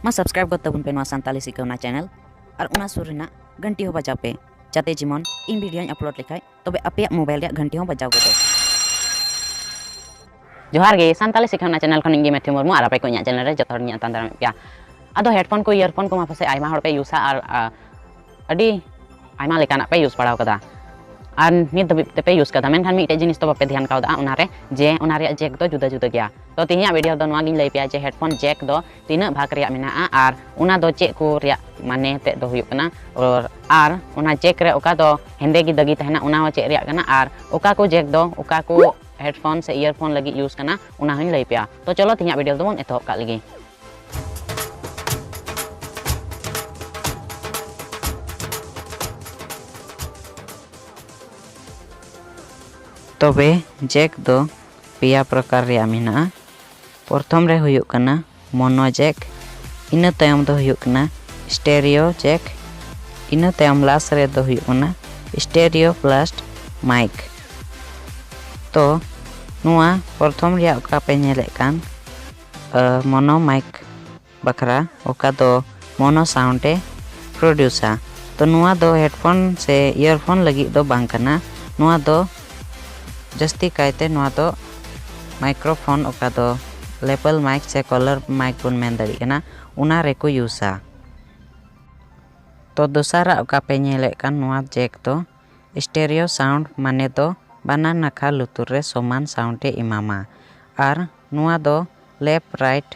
मा सब्सक्राइब कर तबुन पे नवा संताली सिकवना चैनल और उना सुरना घंटी हो बजाव पे जाते जिमन इन वीडियो अपलोड लेखाय तबे अपे मोबाइल रे घंटी हो बजाव गते जोहार गे संताली सिकवना चैनल खन इंगे मैथ्यू मुर्मू और अपे को nya चैनल रे जतहर nya तांदार पे आदो हेडफोन को ईयरफोन को मा पासे आइमा हड़ पे यूसा और अडी आइमा लेकाना पे यूज पड़ाव कदा और नित दबिते पे यूज कदा मेनखान मिटे जिनिस तो बापे ध्यान कावदा उनारे जे उनारे जेक दो जुदा जुदा गया तो तिहिया वीडियो दो नवा गिन लई पे जे हेडफोन जेक दो तीना भाग रिया मेना और उना दो चेक को रिया माने ते दो हुयुक कना और उना जेक रे ओका दो हेंदे गी दगी तहना उना चे रिया कना और ओका को जेक दो ओका को हेडफोन से ईयरफोन लगी यूज कना उना हन लई पे तो चलो तिहिया वीडियो दो एतो का लगी तबे जेक दो पेया प्रकार रे मेना प्रथम रे हुयुक कना मोनो जेक इना तायम दो हुयुक कना स्टेरियो जेक इना तायम लास्ट रे दो हुयुक कना स्टेरियो प्लस माइक तो नुआ प्रथम रे ओका पे नेले कान मोनो माइक बखरा ओका दो मोनो साउंड ए प्रोड्यूसा तो नुआ दो हेडफोन से ईयरफोन लगी दो बांग कना नुआ दो जस्ती कायते नुआ दो माइक्रोफोन ओका दो लेपल माइक से कलर माइक बन मेन दाड़ी कना उना रे को यूसा तो दोसारा ओका पे नेले कान नुआ जेक दो स्टेरियो साउंड माने दो बाना नाखा लुतुर रे समान साउंड ए इमामा और नुआ दो लेफ्ट राइट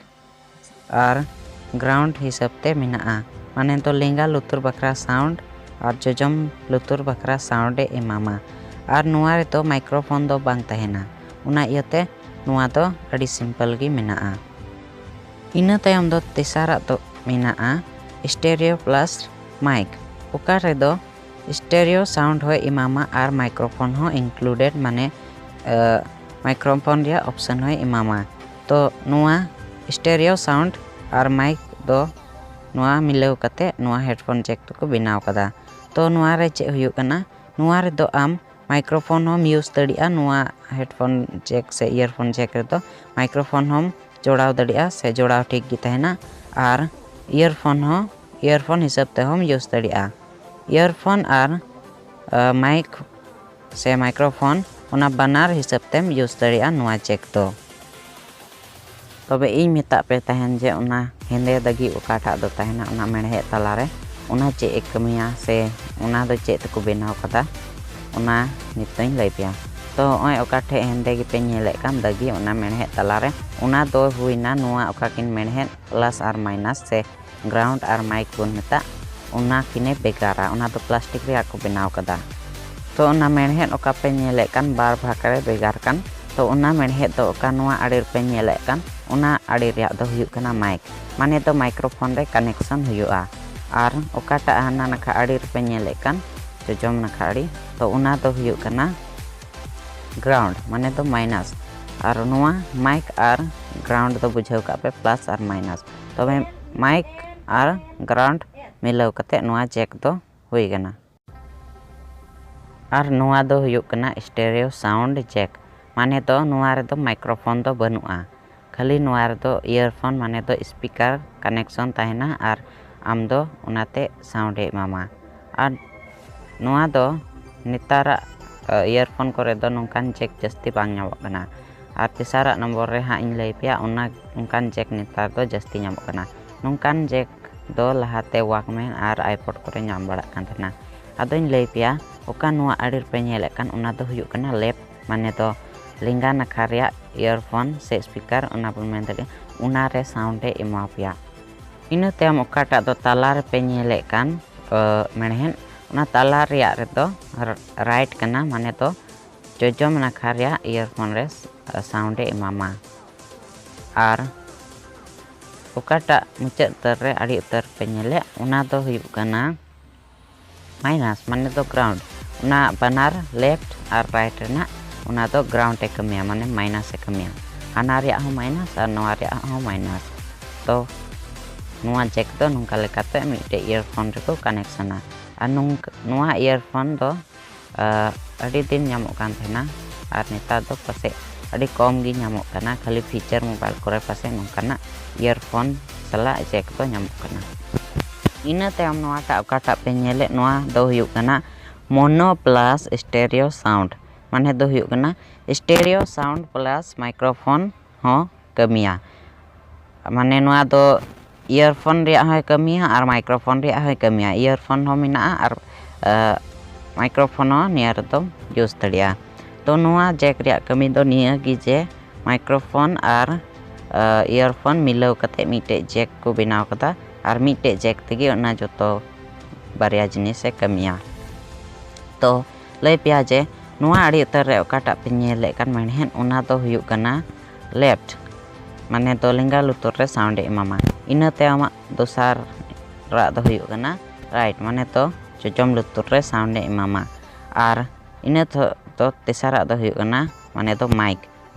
और ग्राउंड हिसाब ते मिना माने तो लेंगा लुतुर बखरा साउंड और जजम लुतुर बखरा साउंड ए इमामा और नुआ रे तो माइक्रोफोन दो बांग तहेना उना इयते नुआ दो अड़ी सिंपल गी मेना इना तायम दो तेसारा तो मेना स्टेरियो प्लस माइक ओका रे दो स्टेरियो साउंड हो इमामा और माइक्रोफोन हो इंक्लूडेड माने माइक्रोफोन रे ऑप्शन हो इमामा तो नुआ स्टेरियो साउंड और माइक दो नुआ मिलाव कते नुआ हेडफोन जेक तो को बनाव कदा तो नुआ रे चे हुयुक कना नुआ रे दो आम माइक्रोफोन हम यूज दड़िया नुआ हेडफोन जेक से ईयरफोन जेक रे दो माइक्रोफोन हम जोड़ाव दड़िया से जोड़ाव ठीक गी तहना और ईयरफोन हिसाब ते हम यूज दड़िया ईयरफोन और माइक से माइक्रोफोन उना बनार हिसाब ते यूज दड़िया नुआ जेक दो तबे इन मेता पे तहन जे उना हेंदे दगी ओकाटा दो तहना उना मेणहे तलारे उना चे एक कमिया से उना दो चे तको बनाव कदा उना नितों लई पे तो ओय ओकाठे हेंदे गी पे नेले कान दगी उना मेणहे तलारे उना दो हुइना नुआ ओकाकिन मेणहे प्लस और माइनस से ग्राउंड और माइक बन मेता उना किने बेगारा उना दो प्लास्टिक रे को बनाव कदा तो उना मेणहे ओका पे नेले कान बार भाग रे बेगार कान तो उना मेणहे दो ओका नुआ आड़ी पे नेले कान उना आड़ी रे दो हुयुक कना माइक माने तो माइक्रोफोन रे कनेक्शन हुयुआ और ओकाटा हाना नखा आड़ी पे नेले कान जजम नखा आड़ी तो उना दो हुयुक कना ग्राउंड माने तो माइनस और नुआ माइक और ग्राउंड तो बुझाव का पे प्लस और माइनस तो माइक और ग्राउंड मिलाव कते नुआ जेक दो हुई गना और नुआ दो हुयुक कना स्टेरियो साउंड जेक माने तो नुआ रे दो माइक्रोफोन दो बनुआ खाली नुआ रे दो ईयरफोन माने तो स्पीकर कनेक्शन तहना और आम दो उनाते साउंड ए मामा और नुआ दो नेतारा ईयरफोन करे दो नोंकान जेक जस्ती बांग ᱧᱟᱢᱚᱜ कना और तेसारा नंबर रे हां इन लई पेया उना उनकान जेक नेतार दो जस्ती ᱧᱟᱢᱚᱜ कना नोंकान जेक दो लहाते वाकमैन और आईपॉड करे ᱧᱟᱢ बाड़ा कान थना अदोइन लई पेया ओका नुआ आड़िर पे नेले कान उना दो हुयुक कना लेफ्ट माने तो लिंगा नखा रिया ईयरफोन से स्पीकर उना बन मेन दगे उना रे साउंड ए एमा पेया इना तेम ओकाटा दो तालार पे नेले कान मेणहेन उना ताला रिया रे दो राइट कना माने तो जजम नखा रिया ईयरफोन रे साउंड ए मामा और ओकाटा मुचाद उतर रे आड़ी उतर पे नेले उना दो हुयुक कना माइनस माने तो ग्राउंड उना बनार लेफ्ट और राइट रेना उना दो ग्राउंड ए कमिया माने माइनस ए कमिया हाना रिया हो माइनस और नोआ रिया हो माइनस तो नुआ जेक दो नुंका लेकाते मिटे ईयरफोन रे को कनेक्शना और नुआ ईयरफोन दो अड़ी दिन ᱧᱟᱢᱚᱜ कान थेना और नेता दो पासे अड़ी कम गी ᱧᱟᱢᱚᱜ कना खाली फीचर मोबाइल करे पासे नोंकाना earphone salah jack to nyamuk kana ina tayom noa ta okata pe nyele noa do huyuk kana mono plus stereo sound mane do huyuk kana stereo sound plus microphone ho kamia mane noa do earphone ria hoy kamia ar microphone ria hoy kamia earphone ho mina ar microphone ho niar to use daria to noa jack ria kami do nia gi je microphone ar earphone milau kate mite jack ko benaw kata ar mite jack tegi ona joto barya jinis e kamia to lay pia je noa ari utar re okata penyele kan manhen ona to huyuk kana left mane to lingga lutur re sound e mama ina te ama dosar ra do huyuk kana right mane to jojom lutur re sound e mama ar ina to tesara do huyuk kana mane to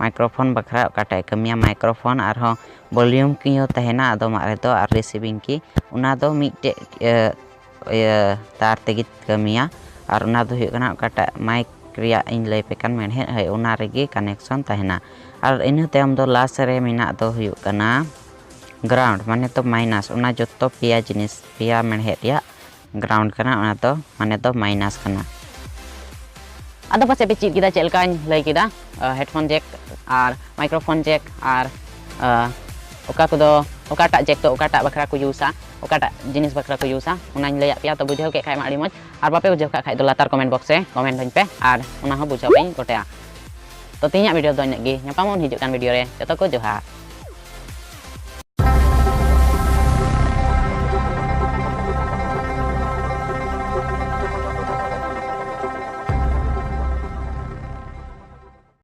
microphone bakra okata kamia microphone ar ho volume ki ho tahena ado mare to ar receiving ki una do mite tar tegi kamia ar una do huyuk kana okata mic ria in lay pekan menhen hai una regi connection tahena ar ina tem do last re mina do huyuk kana ground mane to minus una joto pia jinis pia menhet ya ground kana una to mane to minus kana ada pas episode kita celkan lagi kita headphone jack ar microphone jack ar okata jack to okata bakra ko usa okata jenis bakra ko usa unain layak pia to bujau ke kai mak limot ar bape bujau ka kai do latar comment box e comment doin pe ar una ho bujau pe kotea to tinyak video do nyak gi nyapa mon hijukkan video re joto ko johar